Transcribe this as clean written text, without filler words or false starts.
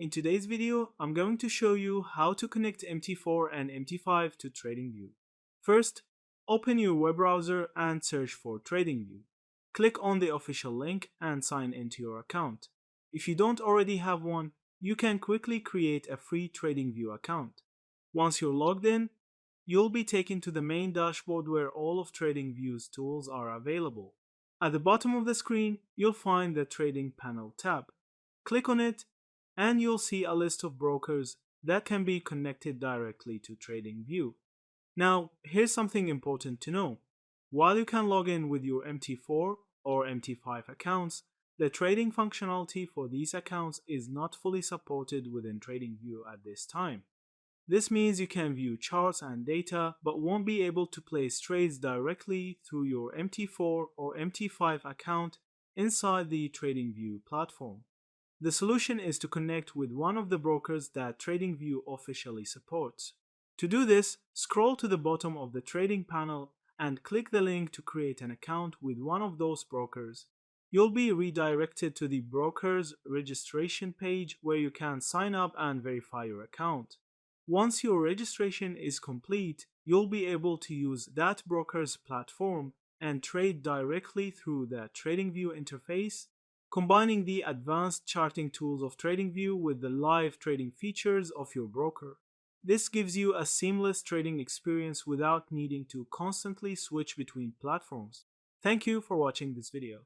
In today's video, I'm going to show you how to connect MT4 and MT5 to TradingView. First, open your web browser and search for TradingView. Click on the official link and sign into your account. If you don't already have one, you can quickly create a free TradingView account. Once you're logged in, you'll be taken to the main dashboard where all of TradingView's tools are available. At the bottom of the screen, you'll find the Trading Panel tab. Click on it, and you'll see a list of brokers that can be connected directly to TradingView. Now, here's something important to know. While you can log in with your MT4 or MT5 accounts, the trading functionality for these accounts is not fully supported within TradingView at this time. This means you can view charts and data, but won't be able to place trades directly through your MT4 or MT5 account inside the TradingView platform. The solution is to connect with one of the brokers that TradingView officially supports. To do this, scroll to the bottom of the trading panel and click the link to create an account with one of those brokers. You'll be redirected to the broker's registration page where you can sign up and verify your account. Once your registration is complete, you'll be able to use that broker's platform and trade directly through the TradingView interface, combining the advanced charting tools of TradingView with the live trading features of your broker. This gives you a seamless trading experience without needing to constantly switch between platforms. Thank you for watching this video.